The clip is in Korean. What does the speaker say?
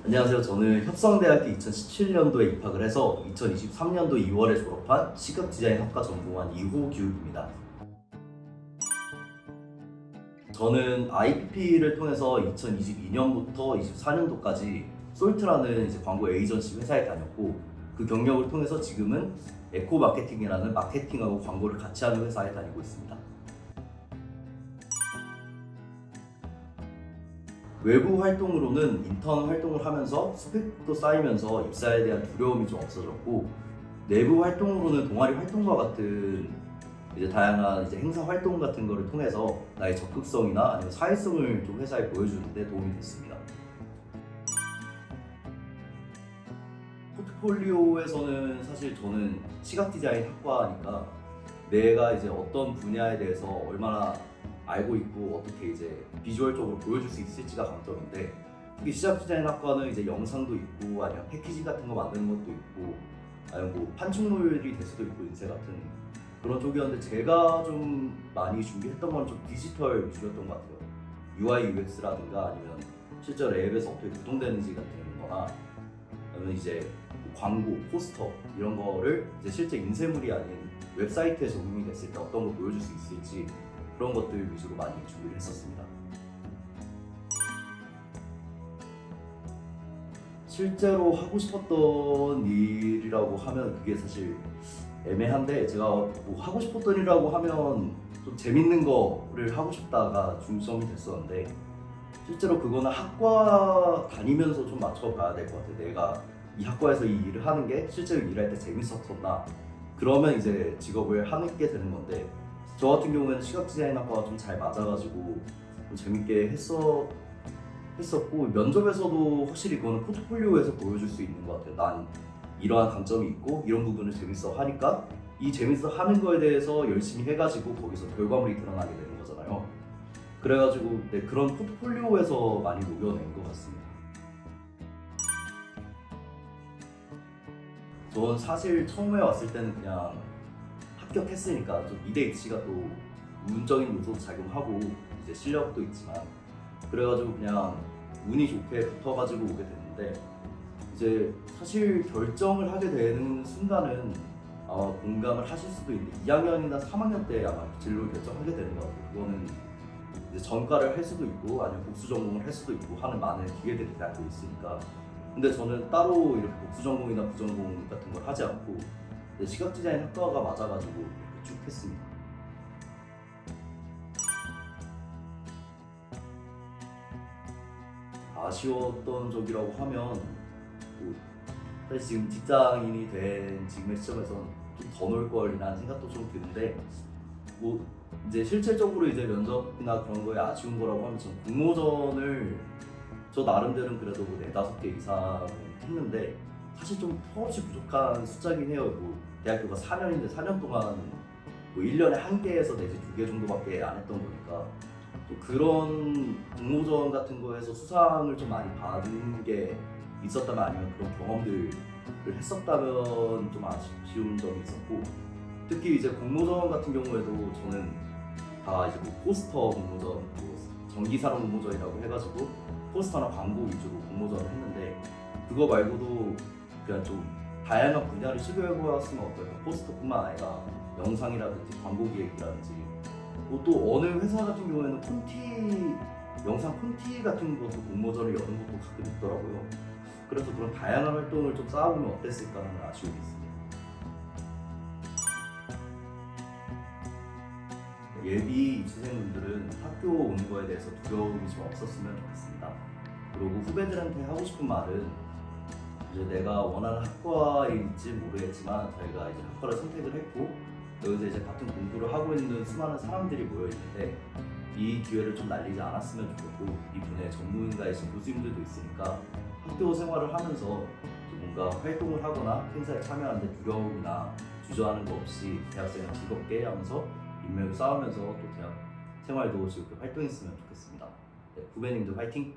안녕하세요. 저는 협성대학교 2017년도에 입학을 해서 2023년도 2월에 졸업한 시각디자인학과 전공한 이호규입니다. 저는 IPP를 통해서 2022년부터 24년도까지 솔트라는 이제 광고 에이전시 회사에 다녔고, 그 경력을 통해서 지금은 에코마케팅이라는 마케팅하고 광고를 같이 하는 회사에 다니고 있습니다. 외부 활동으로는 인턴 활동을 하면서 스펙도 쌓이면서 입사에 대한 두려움이 좀 없어졌고, 내부 활동으로는 동아리 활동과 같은 이제 다양한 이제 행사 활동 같은 거를 통해서 나의 적극성이나 아니면 사회성을 좀 회사에 보여주는 데 도움이 됐습니다. 포트폴리오에서는 사실 저는 시각 디자인 학과니까 내가 이제 어떤 분야에 대해서 얼마나 알고 있고 어떻게 이제 비주얼적으로 보여줄 수 있을지가 강점인데, 특히 시각 디자인 학과는 이제 영상도 있고 아니면 패키지 같은 거 만드는 것도 있고 아니면 뭐 판촉물이 될 수도 있고 인쇄 같은 그런 쪽이었는데, 제가 좀 많이 준비했던 건 좀 디지털 위주였던 것 같아요. UI, UX라든가 아니면 실제로 앱에서 어떻게 구동되는지 같은 거나 아니면 이제 광고, 포스터 이런 거를 이제 실제 인쇄물이 아닌 웹사이트에 적용이 됐을 때 어떤 걸 보여줄 수 있을지 그런 것들 위주로 많이 준비를 했었습니다. 실제로 하고 싶었던 일이라고 하면 그게 사실 애매한데, 제가 뭐 하고 싶었던 일이라고 하면 좀 재밌는 거를 하고 싶다가 중점이 됐었는데, 실제로 그거는 학과 다니면서 좀 맞춰봐야 될 것 같아요. 내가 이 학과에서 이 일을 하는 게 실제로 일할 때 재밌었었나, 그러면 이제 직업을 하게 되는 건데, 저 같은 경우에는 시각 디자인 학과가 좀 잘 맞아가지고 좀 재밌게 했었고, 면접에서도 확실히 그거는 포트폴리오에서 보여줄 수 있는 것 같아요. 난 이러한 강점이 있고 이런 부분을 재밌어 하니까 이 재밌어 하는 거에 대해서 열심히 해가지고 거기서 결과물이 드러나게 되는 거잖아요. 그래가지고 네, 그런 포트폴리오에서 많이 녹여낸 것 같습니다. 전 사실 처음에 왔을 때는 그냥 합격했으니까 좀 2대 입시가 또 운적인 요소도 작용하고 이제 실력도 있지만, 그래가지고 그냥 운이 좋게 붙어가지고 오게 됐는데, 이제 사실 결정을 하게 되는 순간은 아마 공감을 하실 수도 있는데 2학년이나 3학년 때 아마 진로를 결정하게 되는 것 같아요. 그거는 이제 전과를 할 수도 있고 아니면 복수 전공을 할 수도 있고 하는 많은 기회들이 대학교에 있으니까. 근데 저는 따로 이렇게 복수 전공이나 부전공 같은 걸 하지 않고 시각 디자인 학과가 맞아가지고 이렇게 쭉 했습니다. 아쉬웠던 적이라고 하면 뭐 사실 지금 직장인이 된 지금의 시점에서는 좀 더 놀 걸이라는 생각도 좀 드는데, 뭐 이제 실질적으로 이제 면접이나 그런 거에 아쉬운 거라고 하면 저는 공모전을 저 나름대로는 그래도 뭐 4-5개 이상은 했는데 사실 좀 턱없이 부족한 숫자긴 해요. 뭐 대학교가 4년인데 4년 동안 뭐 1년에 1개에서 내지 2개 정도밖에 안 했던 거니까, 또 그런 공모전 같은 거에서 수상을 좀 많이 받은 게 있었다면 아니면 그런 경험들을 했었다면 좀 아쉬운 점이 있었고, 특히 이제 공모전 같은 경우에도 저는 다 이제 뭐 포스터 공모전, 뭐 전기산업 공모전이라고 해가지고 포스터나 광고 위주로 공모전을 했는데, 그거 말고도 그냥 좀 다양한 분야를 시도해보았으면 어떨까. 포스터뿐만 아니라 영상이라든지 광고 기획이라든지 뭐 또 어느 회사 같은 경우에는 콘티, 영상 콘티 같은 것도 공모전을 여는 것도 가끔 있더라고요. 그래서 그런 다양한 활동을 좀 쌓아보면 어땠을까 하는 아쉬움이 있습니다. 예비 입시생분들은 학교 오는 거에 대해서 두려움이 좀 없었으면 좋겠습니다. 그리고 후배들한테 하고 싶은 말은, 이제 내가 원하는 학과일지 모르겠지만 저희가 이제 학과를 선택을 했고 여기서 이제 같은 공부를 하고 있는 수많은 사람들이 모여 있는데, 이 기회를 좀 날리지 않았으면 좋겠고, 이 분야의 전문가이신 교수님들도 있으니까 학교 생활을 하면서 좀 뭔가 활동을 하거나 행사에 참여하는데 두려움이나 주저하는 거 없이 대학생활 즐겁게 하면서 인맥을 쌓으면서 또 대학 생활도 즐겁게 활동했으면 좋겠습니다. 네, 후배님들 화이팅!